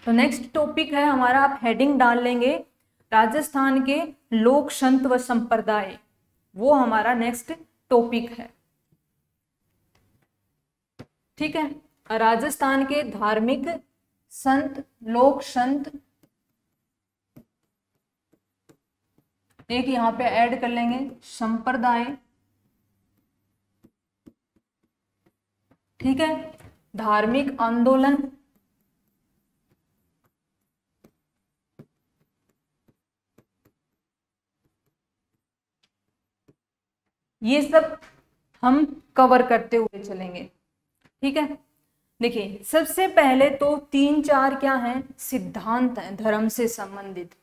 तो next topic है हमारा, आप हेडिंग डाल लेंगे राजस्थान के लोक संत व संप्रदाय, वो हमारा नेक्स्ट टॉपिक है। ठीक है, राजस्थान के धार्मिक संत, लोक संत, एक यहां पे ऐड कर लेंगे संप्रदाय। ठीक है, धार्मिक आंदोलन, ये सब हम कवर करते हुए चलेंगे। ठीक है, देखिए सबसे पहले तो 3-4 क्या हैं, सिद्धांत हैं धर्म से संबंधित।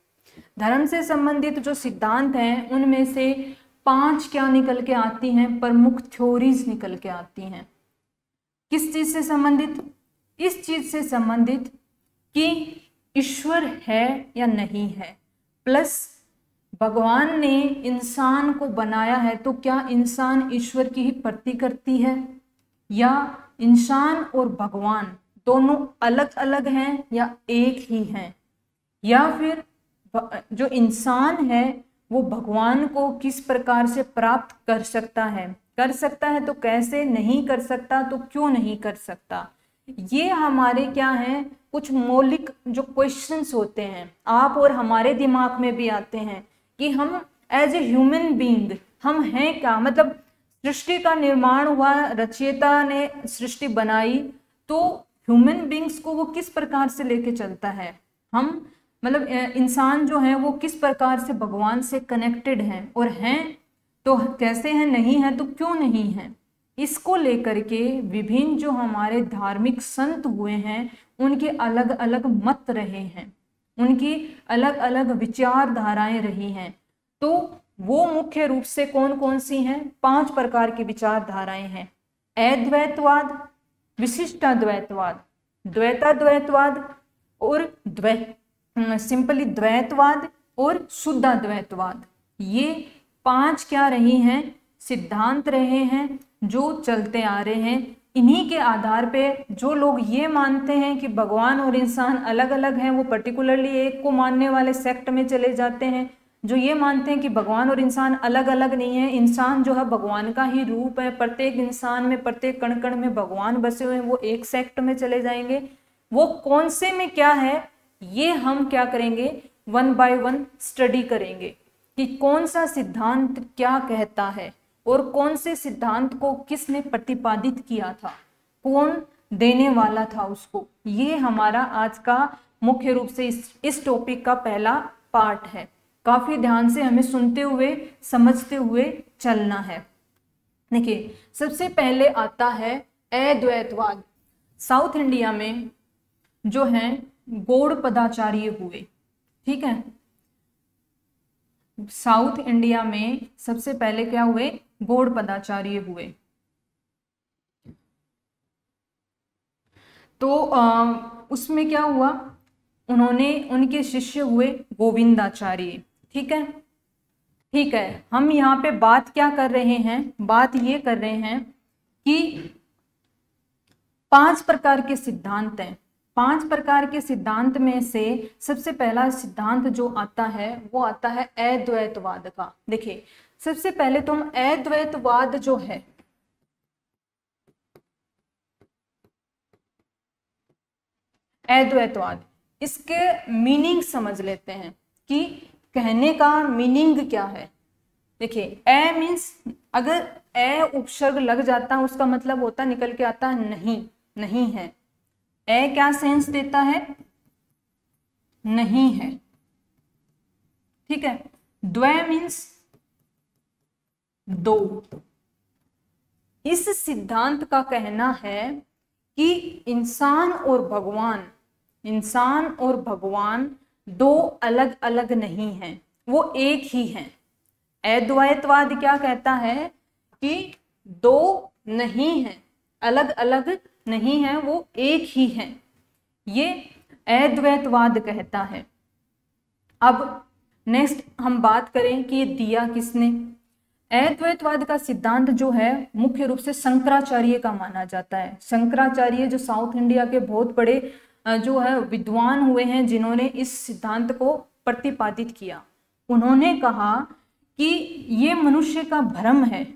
धर्म से संबंधित जो सिद्धांत हैं उनमें से 5 क्या निकल के आती हैं, प्रमुख थ्योरीज निकल के आती हैं। किस चीज से संबंधित? इस चीज से संबंधित कि ईश्वर है या नहीं है, प्लस भगवान ने इंसान को बनाया है तो क्या इंसान ईश्वर की ही प्रति करती है, या इंसान और भगवान दोनों अलग अलग हैं या एक ही हैं, या फिर जो इंसान है वो भगवान को किस प्रकार से प्राप्त कर सकता है तो कैसे, नहीं कर सकता तो क्यों नहीं कर सकता। ये हमारे क्या हैं, कुछ मौलिक जो क्वेश्चंस होते हैं आप और हमारे दिमाग में भी आते हैं कि हम एज ए ह्यूमन बीइंग हम हैं क्या, मतलब सृष्टि का निर्माण हुआ, रचयिता ने सृष्टि बनाई, तो ह्यूमन बीइंग्स को वो किस प्रकार से लेके चलता है, हम मतलब इंसान जो है वो किस प्रकार से भगवान से कनेक्टेड हैं, और हैं तो कैसे हैं, नहीं है तो क्यों नहीं है। इसको लेकर के विभिन्न जो हमारे धार्मिक संत हुए हैं उनके अलग अलग मत रहे हैं, उनकी अलग अलग विचारधाराएं रही हैं। तो वो मुख्य रूप से कौन कौन सी हैं, 5 प्रकार की विचारधाराएं हैं। अद्वैतवाद, विशिष्टाद्वैतवाद, द्वैताद्वैतवाद और सिंपली द्वैतवाद और शुद्धाद्वैतवाद। ये 5 क्या रही हैं, सिद्धांत रहे हैं जो चलते आ रहे हैं। इन्हीं के आधार पे जो लोग ये मानते हैं कि भगवान और इंसान अलग अलग हैं वो पर्टिकुलरली एक को मानने वाले सेक्ट में चले जाते हैं। जो ये मानते हैं कि भगवान और इंसान अलग अलग नहीं है, इंसान जो है भगवान का ही रूप है, प्रत्येक इंसान में प्रत्येक कण कण में भगवान बसे हुए हैं, वो एक सेक्ट में चले जाएंगे। वो कौन से में क्या है ये हम क्या करेंगे, 1 बाय 1 स्टडी करेंगे कि कौन सा सिद्धांत क्या कहता है और कौन से सिद्धांत को किसने प्रतिपादित किया था, कौन देने वाला था उसको। ये हमारा आज का मुख्य रूप से इस टॉपिक का पहला पार्ट है। काफी ध्यान से हमें सुनते हुए समझते हुए चलना है। देखिए सबसे पहले आता है अद्वैतवाद। साउथ इंडिया में जो है गौड़पदाचार्य हुए। ठीक है, साउथ इंडिया में सबसे पहले क्या हुए, गौड़पदाचार्य हुए। तो उसमें क्या हुआ, उनके शिष्य हुए गोविंदाचार्य। ठीक है, ठीक है, हम यहाँ पे बात क्या कर रहे हैं, बात ये कर रहे हैं कि 5 प्रकार के सिद्धांत हैं। 5 प्रकार के सिद्धांत में से सबसे पहला सिद्धांत जो आता है वो आता है अद्वैतवाद का। देखिए सबसे पहले तो हम अद्वैतवाद जो है, अद्वैतवाद, इसके मीनिंग समझ लेते हैं कि कहने का मीनिंग क्या है। देखिए ए मीन्स, अगर ए उपसर्ग लग जाता है उसका मतलब होता निकल के आता है नहीं, नहीं है। ए क्या सेंस देता है, नहीं है। ठीक है, द्वै मीन्स दो। इस सिद्धांत का कहना है कि इंसान और भगवान दो अलग अलग नहीं हैं, वो एक ही हैं। अद्वैतवाद क्या कहता है कि दो नहीं है, अलग अलग नहीं है, वो एक ही है, ये अद्वैतवाद कहता है। अब नेक्स्ट हम बात करें कि ये दिया किसने। अद्वैतवाद का सिद्धांत जो है मुख्य रूप से शंकराचार्य का माना जाता है। शंकराचार्य जो साउथ इंडिया के बहुत बड़े जो है विद्वान हुए हैं जिन्होंने इस सिद्धांत को प्रतिपादित किया। उन्होंने कहा कि ये मनुष्य का भ्रम है,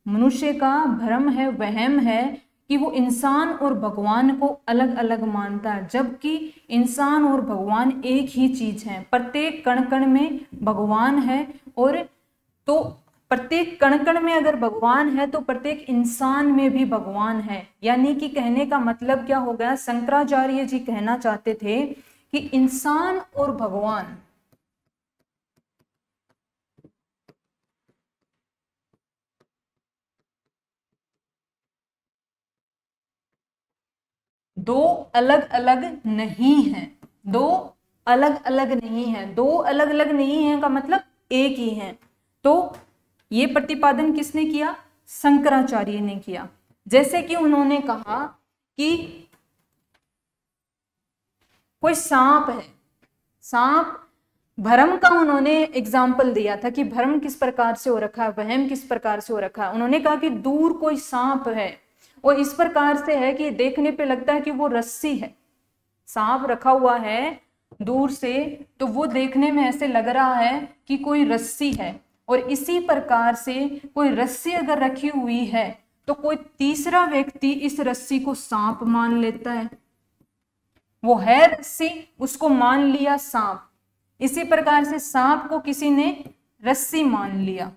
मनुष्य का भ्रम है, वहम है कि वो इंसान और भगवान को अलग अलग मानता है, जबकि इंसान और भगवान एक ही चीज है। प्रत्येक कण कण में भगवान है, और तो प्रत्येक कण कण में अगर भगवान है तो प्रत्येक इंसान में भी भगवान है। यानी कि कहने का मतलब क्या हो गया, शंकराचार्य जी कहना चाहते थे कि इंसान और भगवान दो अलग अलग नहीं है, दो अलग अलग नहीं है, दो अलग अलग नहीं है का मतलब एक ही है। तो ये प्रतिपादन किसने किया, शंकराचार्य ने किया। जैसे कि उन्होंने कहा कि कोई सांप है, सांप भ्रम का उन्होंने एग्जाम्पल दिया था कि भ्रम किस प्रकार से हो रखा है, वहम किस प्रकार से हो रखा है। उन्होंने कहा कि दूर कोई सांप है, और इस प्रकार से है कि देखने पे लगता है कि वो रस्सी है, सांप रखा हुआ है दूर से तो वो देखने में ऐसे लग रहा है कि कोई रस्सी है। और इसी प्रकार से कोई रस्सी अगर रखी हुई है तो कोई तीसरा व्यक्ति इस रस्सी को सांप मान लेता है, वो है रस्सी, उसको मान लिया सांप। इसी प्रकार से सांप को किसी ने रस्सी मान लिया।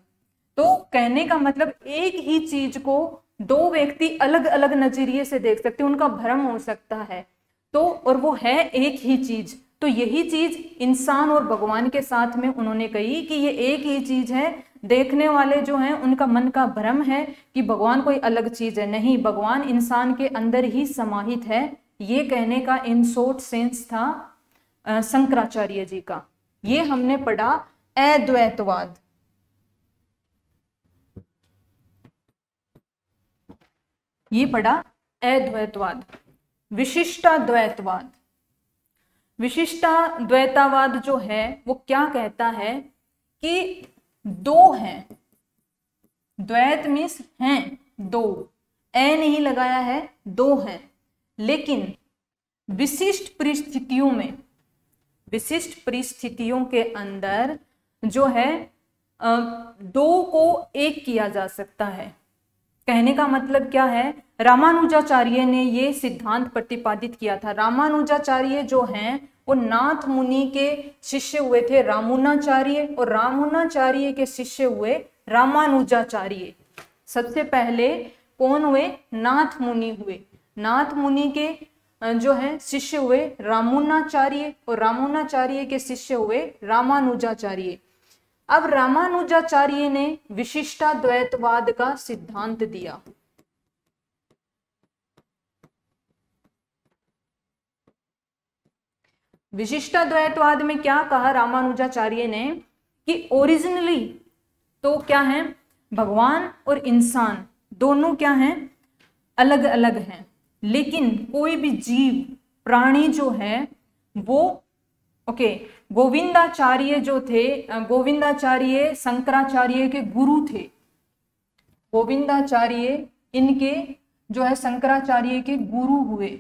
तो कहने का मतलब एक ही चीज को दो व्यक्ति अलग अलग नजरिए से देख सकते हैं, उनका भ्रम हो सकता है, तो और वो है एक ही चीज। तो यही चीज इंसान और भगवान के साथ में उन्होंने कही कि ये एक ही चीज है। देखने वाले जो हैं उनका मन का भ्रम है कि भगवान कोई अलग चीज है, नहीं, भगवान इंसान के अंदर ही समाहित है। ये कहने का इन शॉर्ट सेंस था शंकराचार्य जी का। ये हमने पढ़ा अद्वैतवाद। ये पढ़ा अद्वैतवाद। विशिष्टाद्वैतवाद, विशिष्टाद्वैतवाद जो है वो क्या कहता है कि दो हैं, द्वैत मीन्स हैं दो, ए नहीं लगाया है, दो हैं, लेकिन विशिष्ट परिस्थितियों में, विशिष्ट परिस्थितियों के अंदर जो है दो को एक किया जा सकता है। कहने का मतलब क्या है, रामानुजाचार्य ने ये सिद्धांत प्रतिपादित किया था। रामानुजाचार्य जो हैं वो नाथ मुनि के शिष्य हुए थे रामुनाचार्य, और रामुनाचार्य के शिष्य हुए रामानुजाचार्य। सबसे पहले कौन हुए, नाथ मुनि हुए। नाथ मुनि के जो है शिष्य हुए रामुनाचार्य, और रामुनाचार्य के शिष्य हुए रामानुजाचार्य। अब रामानुजाचार्य ने विशिष्टाद्वैतवाद का सिद्धांत दिया। विशिष्टाद्वैतवाद में क्या कहा रामानुजाचार्य ने कि ओरिजिनली तो क्या है, भगवान और इंसान दोनों क्या हैं, अलग अलग हैं, लेकिन कोई भी जीव प्राणी जो है वो गोविंदाचार्य जो थे, गोविंदाचार्य शंकराचार्य के गुरु थे। गोविंदाचार्य इनके जो है शंकराचार्य के गुरु हुए।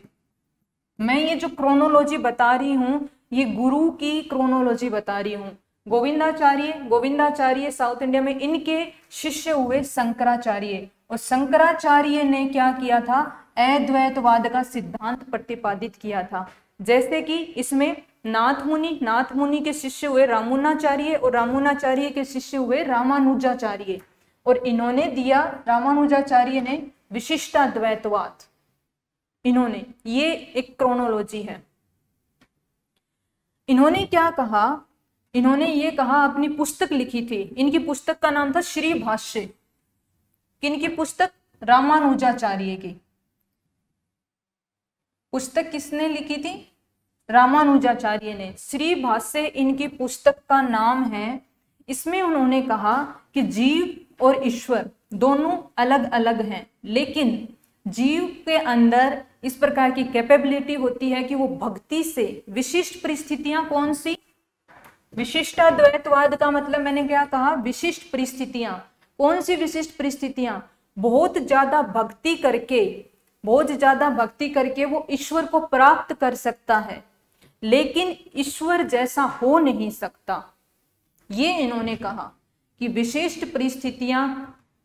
मैं ये जो क्रोनोलॉजी बता रही हूं ये गुरु की क्रोनोलॉजी बता रही हूं। गोविंदाचार्य साउथ इंडिया में, इनके शिष्य हुए शंकराचार्य, और शंकराचार्य ने क्या किया था, अद्वैतवाद का सिद्धांत प्रतिपादित किया था। जैसे कि इसमें नाथ मुनि के शिष्य हुए रामुनाचार्य, और रामुनाचार्य के शिष्य हुए रामानुजाचार्य, और इन्होंने दिया, रामानुजाचार्य ने विशिष्टाद्वैतवाद। इन्होंने, ये एक क्रोनोलॉजी है। इन्होंने क्या कहा, इन्होंने ये कहा, अपनी पुस्तक लिखी थी, इनकी पुस्तक का नाम था श्री भाष्य। किनकी पुस्तक, रामानुजाचार्य की पुस्तक किसने लिखी थी, रामानुजाचार्य ने। श्री भाष्य इनकी पुस्तक का नाम है। इसमें उन्होंने कहा कि जीव और ईश्वर दोनों अलग अलग हैं, लेकिन जीव के अंदर इस प्रकार की कैपेबिलिटी होती है कि वो भक्ति से विशिष्ट परिस्थितियां, कौन सी, विशिष्टाद्वैतवाद का मतलब मैंने क्या कहा, विशिष्ट परिस्थितियां। कौन सी विशिष्ट परिस्थितियां, बहुत ज्यादा भक्ति करके बहुत ज्यादा भक्ति करके वो ईश्वर को प्राप्त कर सकता है, लेकिन ईश्वर जैसा हो नहीं सकता। ये इन्होंने कहा कि विशिष्ट परिस्थितियां,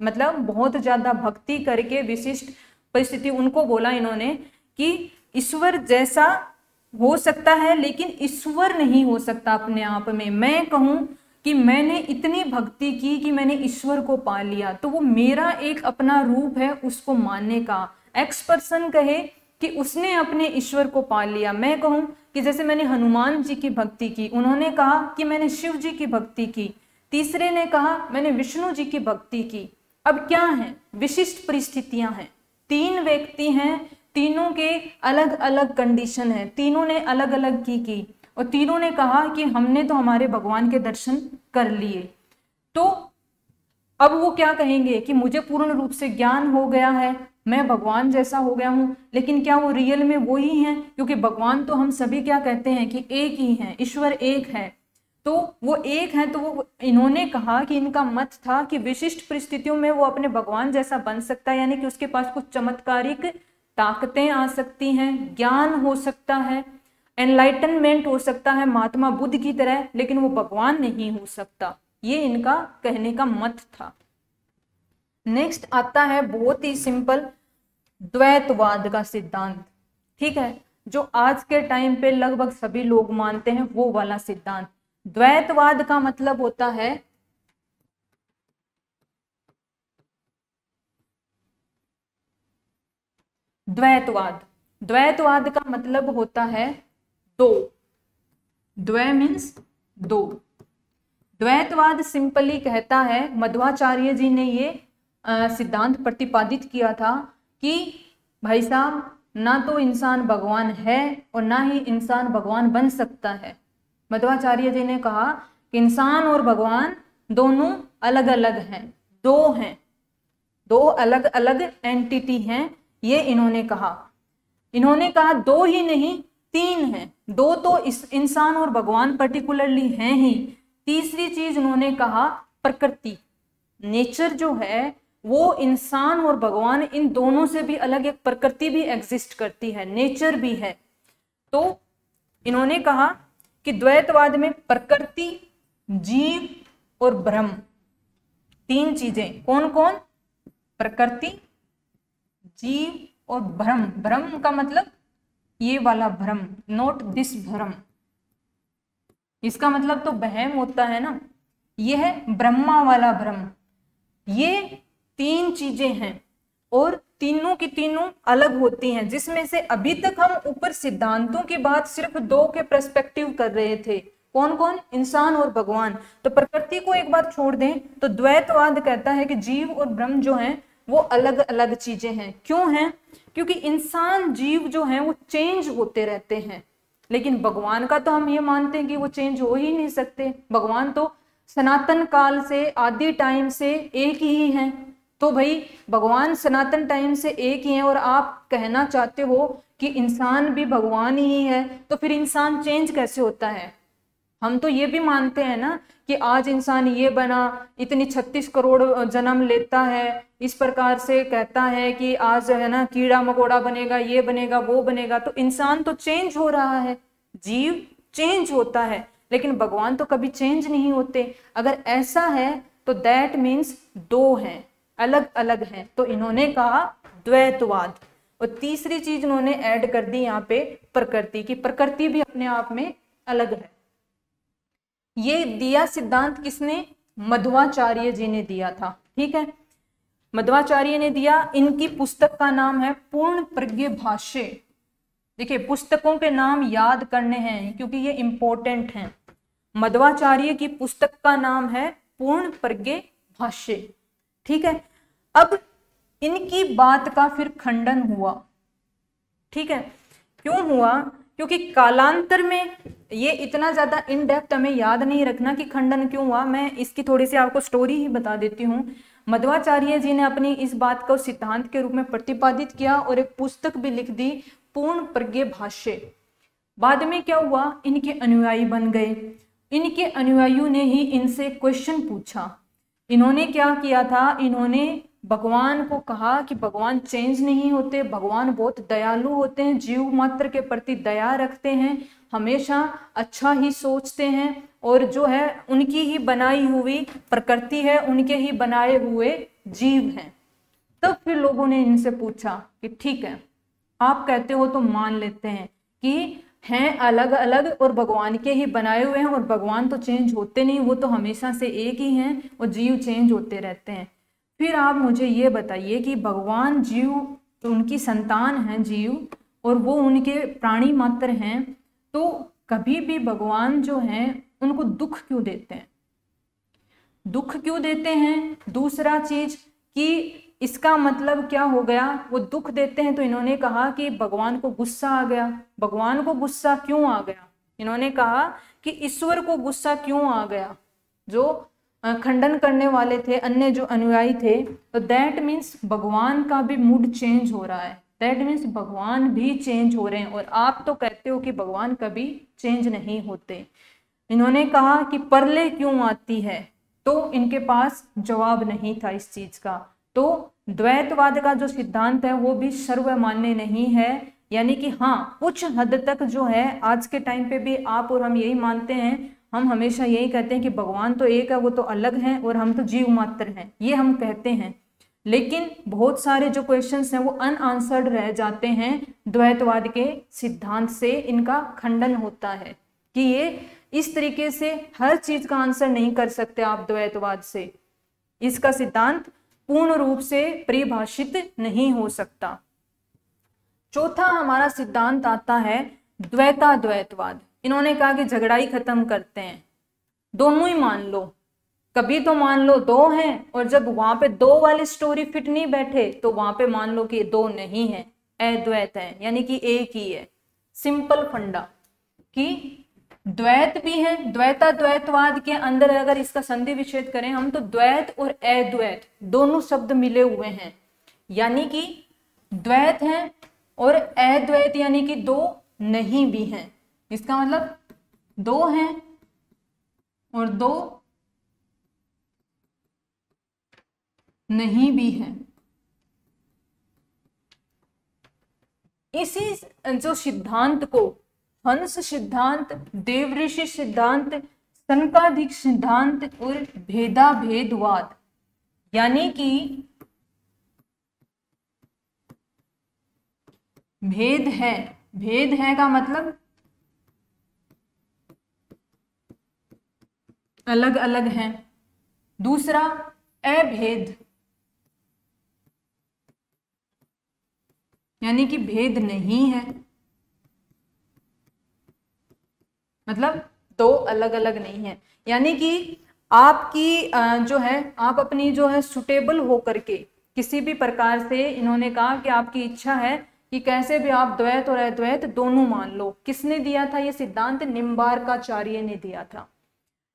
मतलब बहुत ज्यादा भक्ति करके विशिष्ट परिस्थिति, उनको बोला इन्होंने कि ईश्वर जैसा हो सकता है लेकिन ईश्वर नहीं हो सकता अपने आप में। मैं कहूं कि मैंने इतनी भक्ति की कि मैंने ईश्वर को पा लिया, तो वो मेरा एक अपना रूप है उसको मानने का। एक्स पर्सन कहे कि उसने अपने ईश्वर को पा लिया। मैं कहूं कि जैसे मैंने हनुमान जी की भक्ति की, उन्होंने कहा कि मैंने शिव जी की भक्ति की, तीसरे ने कहा मैंने विष्णु जी की भक्ति की। अब क्या है, विशिष्ट परिस्थितियां हैं, तीन व्यक्ति हैं, तीनों के अलग अलग कंडीशन है, तीनों ने अलग अलग की और तीनों ने कहा कि हमने तो हमारे भगवान के दर्शन कर लिए। तो अब वो क्या कहेंगे कि मुझे पूर्ण रूप से ज्ञान हो गया है, मैं भगवान जैसा हो गया हूं, लेकिन क्या वो रियल में वो ही हैं? क्योंकि भगवान तो हम सभी क्या कहते हैं कि एक ही है, ईश्वर एक है, तो वो एक है। तो वो इन्होंने कहा कि इनका मत था कि विशिष्ट परिस्थितियों में वो अपने भगवान जैसा बन सकता है, यानी कि उसके पास कुछ चमत्कारिक ताकतें आ सकती हैं, ज्ञान हो सकता है, एनलाइटनमेंट हो सकता है महात्मा बुद्ध की तरह, लेकिन वो भगवान नहीं हो सकता। ये इनका कहने का मत था। नेक्स्ट आता है बहुत ही सिंपल, द्वैतवाद का सिद्धांत। ठीक है, जो आज के टाइम पे लगभग सभी लोग मानते हैं वो वाला सिद्धांत। द्वैतवाद का मतलब होता है द्वैतवाद का मतलब होता है दो। द्वै मीन्स दो। द्वैतवाद सिंपली कहता है, मध्वाचार्य जी ने ये सिद्धांत प्रतिपादित किया था कि भाई साहब, ना तो इंसान भगवान है और ना ही इंसान भगवान बन सकता है। मध्वाचार्य जी ने कहा कि इंसान और भगवान दोनों अलग अलग हैं, दो अलग अलग एंटिटी हैं। ये इन्होंने कहा दो ही नहीं तीन हैं, दो तो इस इंसान और भगवान पर्टिकुलरली हैं ही। तीसरी चीज उन्होंने कहा प्रकृति, नेचर जो है वो इंसान और भगवान इन दोनों से भी अलग एक प्रकृति भी एग्जिस्ट करती है, नेचर भी है। तो इन्होंने कहा कि द्वैतवाद में प्रकृति, जीव और ब्रह्म, तीन चीजें। कौन कौन? प्रकृति, जीव और ब्रह्म। ब्रह्म का मतलब ये वाला ब्रह्म, नॉट दिस ब्रह्म। इसका मतलब तो बहम होता है ना, ये है ब्रह्मा वाला ब्रह्म। ये तीन चीजें हैं और तीनों की तीनों अलग होती हैं, जिसमें से अभी तक हम ऊपर सिद्धांतों की बात सिर्फ दो के पर्सपेक्टिव कर रहे थे। कौन कौन? इंसान और भगवान। तो प्रकृति को एक बार छोड़ दें तो द्वैतवाद कहता है कि जीव और ब्रह्म जो हैं वो अलग अलग चीजें हैं। क्यों हैं? क्योंकि इंसान जीव जो हैं वो चेंज होते रहते हैं, लेकिन भगवान का तो हम ये मानते हैं कि वो चेंज हो ही नहीं सकते। भगवान तो सनातन काल से, आदि टाइम से एक ही हैं। तो भाई भगवान सनातन टाइम से एक ही हैं और आप कहना चाहते हो कि इंसान भी भगवान ही है, तो फिर इंसान चेंज कैसे होता है? हम तो ये भी मानते हैं ना कि आज इंसान ये बना, इतनी 36 करोड़ जन्म लेता है, इस प्रकार से कहता है कि आज है ना कीड़ा मकोड़ा बनेगा, ये बनेगा, वो बनेगा। तो इंसान तो चेंज हो रहा है, जीव चेंज होता है, लेकिन भगवान तो कभी चेंज नहीं होते। अगर ऐसा है तो दैट मीन्स दो हैं, अलग अलग हैं। तो इन्होंने कहा द्वैतवाद। और तीसरी चीज उन्होंने ऐड कर दी यहाँ पे प्रकृति की, प्रकृति भी अपने आप में अलग है। ये दिया सिद्धांत किसने? मध्वाचार्य जी ने दिया था। ठीक है, मध्वाचार्य ने दिया। इनकी पुस्तक का नाम है पूर्ण प्रज्ञ भाष्य। देखिए, पुस्तकों के नाम याद करने हैं क्योंकि ये इंपॉर्टेंट हैं। मध्वाचार्य की पुस्तक का नाम है पूर्ण प्रज्ञ भाष्य। ठीक है, अब इनकी बात का फिर खंडन हुआ। ठीक है, क्यों हुआ? क्योंकि कालांतर में ये इतना ज्यादा इन डेप्थ हमें याद नहीं रखना कि खंडन क्यों हुआ। मैं इसकी थोड़ी सी आपको स्टोरी ही बता देती हूँ। मध्वाचार्य जी ने अपनी इस बात को सिद्धांत के रूप में प्रतिपादित किया और एक पुस्तक भी लिख दी, पूर्ण प्रज्ञ भाष्य। बाद में क्या हुआ? इनके अनुयायी बन गए। इनके अनुयायियों ने ही इनसे क्वेश्चन पूछा। इन्होंने क्या किया था? इन्होंने भगवान को कहा कि भगवान चेंज नहीं होते, भगवान बहुत दयालु होते हैं, जीव मात्र के प्रति दया रखते हैं, हमेशा अच्छा ही सोचते हैं, और जो है उनकी ही बनाई हुई प्रकृति है, उनके ही बनाए हुए जीव हैं। तब फिर लोगों ने इनसे पूछा कि ठीक है, आप कहते हो तो मान लेते हैं कि हैं अलग अलग और भगवान के ही बनाए हुए हैं, और भगवान तो चेंज होते नहीं, वो तो हमेशा से एक ही हैं, और जीव चेंज होते रहते हैं। फिर आप मुझे ये बताइए कि भगवान जीव, तो उनकी संतान हैं जीव, और वो उनके प्राणी मात्र हैं, तो कभी भी भगवान जो हैं उनको दुख क्यों देते हैं? दुख क्यों देते हैं? दूसरा चीज कि इसका मतलब क्या हो गया? वो दुख देते हैं तो इन्होंने कहा कि भगवान को गुस्सा आ गया। भगवान को गुस्सा क्यों आ गया? इन्होंने कहा कि ईश्वर को गुस्सा क्यों आ गया? जो खंडन करने वाले थे, अन्य जो अनुयायी थे, तो दैट मीन्स भगवान का भी मूड चेंज हो रहा है, दैट मीन्स भगवान भी चेंज हो रहे हैं, और आप तो कहते हो कि भगवान कभी चेंज नहीं होते। इन्होंने कहा कि प्रलय क्यों आती है, तो इनके पास जवाब नहीं था इस चीज का। तो द्वैतवाद का जो सिद्धांत है वो भी सर्वमान्य नहीं है, यानी कि हाँ कुछ हद तक जो है आज के टाइम पे भी आप और हम यही मानते हैं, हम हमेशा यही कहते हैं कि भगवान तो एक है, वो तो अलग है, और हम तो जीव मात्र हैं, ये हम कहते हैं। लेकिन बहुत सारे जो क्वेश्चंस हैं वो अनआंसर्ड रह जाते हैं, द्वैतवाद के सिद्धांत से इनका खंडन होता है कि ये इस तरीके से हर चीज का आंसर नहीं कर सकते आप द्वैतवाद से, इसका सिद्धांत पूर्ण रूप से परिभाषित नहीं हो सकता। चौथा हमारा सिद्धांत आता है द्वैताद्वैतवाद। इन्होंने कहा कि झगड़ा ही खत्म करते हैं, दोनों ही मान लो, कभी तो मान लो दो हैं, और जब वहां पे दो वाली स्टोरी फिट नहीं बैठे तो वहां पे मान लो कि दो नहीं है, अद्वैत है, यानी कि एक ही है। सिंपल फंडा कि द्वैत भी है, द्वैताद्वैतवाद के अंदर अगर इसका संधि विच्छेद करें हम तो द्वैत और अद्वैत दोनों शब्द मिले हुए हैं, यानी कि द्वैत है और अद्वैत यानी कि दो नहीं भी हैं। इसका मतलब दो हैं और दो नहीं भी हैं। इसी जो सिद्धांत को हंस सिद्धांत, देवऋषि सिद्धांत, सनकादिक सिद्धांत और भेदाभेदवाद, यानी कि भेद है, भेद है का मतलब अलग अलग हैं। दूसरा अभेद, यानी कि भेद नहीं है, मतलब दो अलग अलग नहीं है, यानी कि आपकी जो है आप अपनी जो है सुटेबल हो करके किसी भी प्रकार से, इन्होंने कहा कि आपकी इच्छा है कि कैसे भी आप द्वैत और अद्वैत दोनों मान लो। किसने दिया था ये सिद्धांत? निम्बार्काचार्य ने दिया था।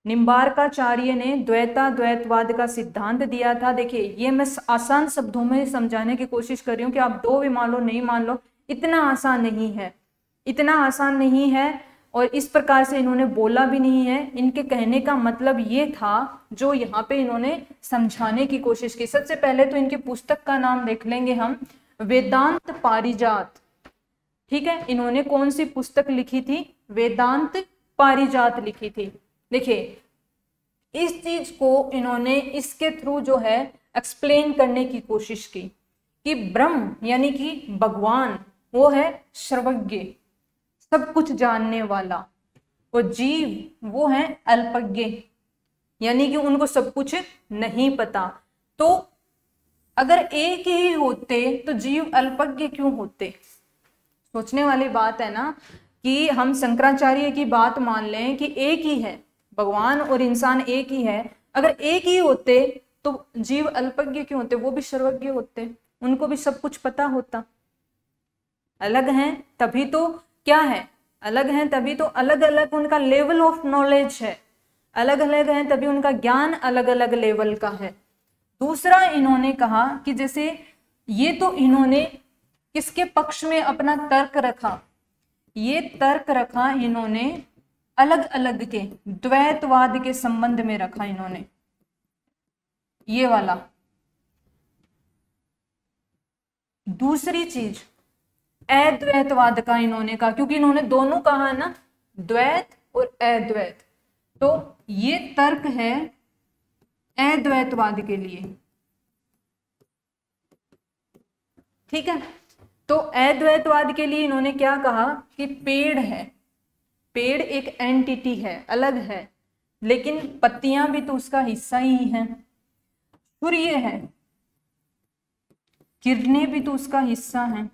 निम्बार्काचार्य ने द्वैताद्वैतवाद का सिद्धांत दिया था। देखिए ये मैं आसान शब्दों में समझाने की कोशिश कर रही हूँ कि आप दो भी मान लो नहीं मान लो, इतना आसान नहीं है, इतना आसान नहीं है, और इस प्रकार से इन्होंने बोला भी नहीं है। इनके कहने का मतलब ये था जो यहाँ पे इन्होंने समझाने की कोशिश की। सबसे पहले तो इनके पुस्तक का नाम देख लेंगे हम, वेदांत पारिजात। ठीक है, इन्होंने कौन सी पुस्तक लिखी थी? वेदांत पारिजात लिखी थी। देखिए इस चीज को इन्होंने इसके थ्रू जो है एक्सप्लेन करने की कोशिश की कि ब्रह्म यानी कि भगवान वो है सर्वज्ञ, सब कुछ जानने वाला, और जीव वो है अल्पज्ञ, यानी कि उनको सब कुछ नहीं पता। तो अगर एक ही होते तो जीव अल्पज्ञ क्यों होते? सोचने वाली बात है ना, कि हम शंकराचार्य की बात मान लें कि एक ही है, भगवान और इंसान एक ही है, अगर एक ही होते तो जीव अल्पज्ञ क्यों होते? वो भी सर्वज्ञ होते, उनको भी सब कुछ पता होता। अलग हैं तभी तो क्या है, अलग हैं तभी तो अलग अलग उनका लेवल ऑफ नॉलेज है, अलग अलग हैं तभी उनका ज्ञान अलग अलग लेवल का है। दूसरा इन्होंने कहा कि जैसे ये तो इन्होंने किसके पक्ष में अपना तर्क रखा? ये तर्क रखा इन्होंने अलग अलग के द्वैतवाद के संबंध में रखा इन्होंने, ये वाला दूसरी चीज अद्वैतवाद का इन्होंने कहा, क्योंकि इन्होंने दोनों कहा ना, द्वैत और अद्वैत, तो ये तर्क है अद्वैतवाद के लिए। ठीक है, तो अद्वैतवाद के लिए इन्होंने क्या कहा कि पेड़ है, पेड़ एक एंटिटी है, अलग है, लेकिन पत्तियां भी तो उसका हिस्सा ही हैं। सूर्य है, किरणें भी तो उसका हिस्सा हैं।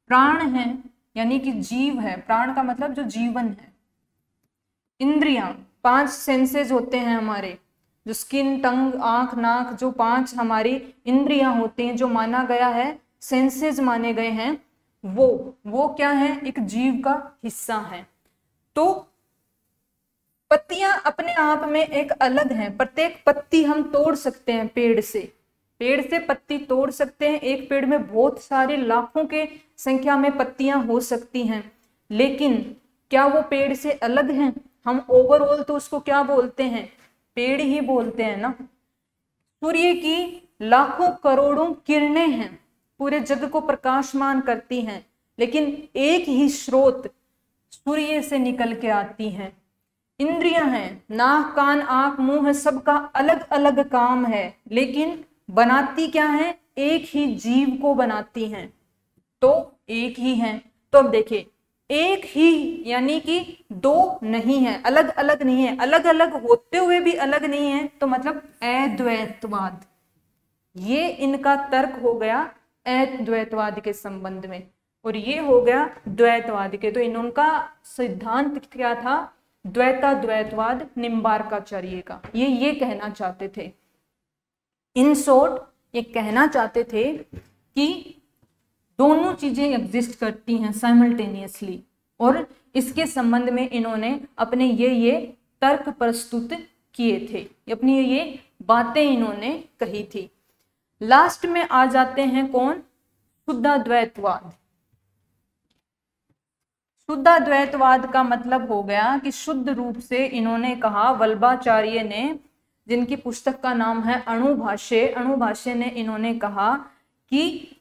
प्राण है, यानी कि जीव है, प्राण का मतलब जो जीवन है। इंद्रियां, 5 सेंसेस होते हैं हमारे, जो स्किन, टंग, आंख, नाक, जो 5 हमारी इंद्रियां होती हैं, जो माना गया है, सेंसेस माने गए हैं, वो क्या है, एक जीव का हिस्सा है। तो पत्तियां अपने आप में एक अलग हैं, प्रत्येक पत्ती हम तोड़ सकते हैं पेड़ से पत्ती तोड़ सकते हैं। एक पेड़ में बहुत सारे लाखों के संख्या में पत्तियां हो सकती हैं, लेकिन क्या वो पेड़ से अलग हैं? हम ओवरऑल तो उसको क्या बोलते हैं, पेड़ ही बोलते हैं ना। सूर्य की लाखों करोड़ों किरणें हैं, पूरे जग को प्रकाशमान करती हैं, लेकिन एक ही स्रोत सूर्य से निकल के आती हैं। इंद्रियां हैं, नाक, कान, आंख, मुंह है, सबका अलग अलग काम है, लेकिन बनाती क्या है, एक ही जीव को बनाती हैं, तो एक ही हैं। तो अब देखिए, एक ही यानी कि दो नहीं है, अलग अलग नहीं है, अलग अलग होते हुए भी अलग नहीं है, तो मतलब अद्वैतवाद। ये इनका तर्क हो गया अद्वैतवाद के संबंध में, और ये हो गया द्वैतवाद के। तो इनका सिद्धांत क्या था, द्वैताद्वैतवाद निम्बार्काचार्य का। ये कहना चाहते थे, इन शॉर्ट ये कहना चाहते थे कि दोनों चीजें एग्जिस्ट करती हैं साइमल्टेनियसली, और इसके संबंध में इन्होंने अपने ये तर्क प्रस्तुत किए थे, अपनी ये बातें इन्होंने कही थी। लास्ट में आ जाते हैं कौन, शुद्धाद्वैतवाद। शुद्धाद्वैतवाद का मतलब हो गया कि शुद्ध रूप से इन्होंने कहा, वल्लभाचार्य ने, जिनकी पुस्तक का नाम है अणुभाष्य ने इन्होंने कहा कि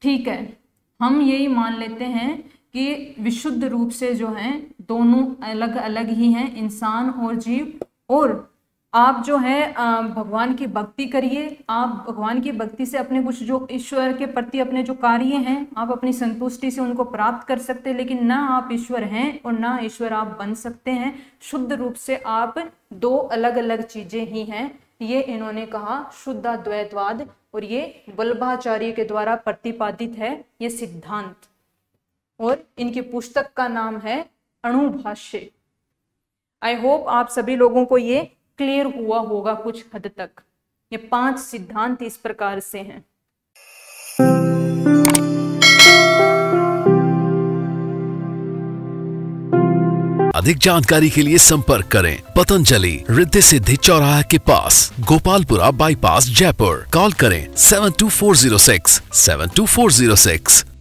ठीक है, हम यही मान लेते हैं कि विशुद्ध रूप से जो हैं दोनों अलग अलग ही हैं, इंसान और जीव, और आप जो है भगवान की भक्ति करिए, आप भगवान की भक्ति से अपने कुछ जो ईश्वर के प्रति अपने जो कार्य हैं, आप अपनी संतुष्टि से उनको प्राप्त कर सकते हैं, लेकिन ना आप ईश्वर हैं और ना ईश्वर आप बन सकते हैं। शुद्ध रूप से आप दो अलग अलग चीजें ही हैं, ये इन्होंने कहा शुद्धाद्वैतवाद, और ये वल्लभाचार्य के द्वारा प्रतिपादित है ये सिद्धांत, और इनकी पुस्तक का नाम है अणुभाष्य। आई होप आप सभी लोगों को ये क्लियर हुआ होगा कुछ हद तक। ये 5 सिद्धांत इस प्रकार से हैं। अधिक जानकारी के लिए संपर्क करें पतंजलि, रिद्धि सिद्धि चौराहा के पास, गोपालपुरा बाईपास, जयपुर। कॉल करें 72406 72406।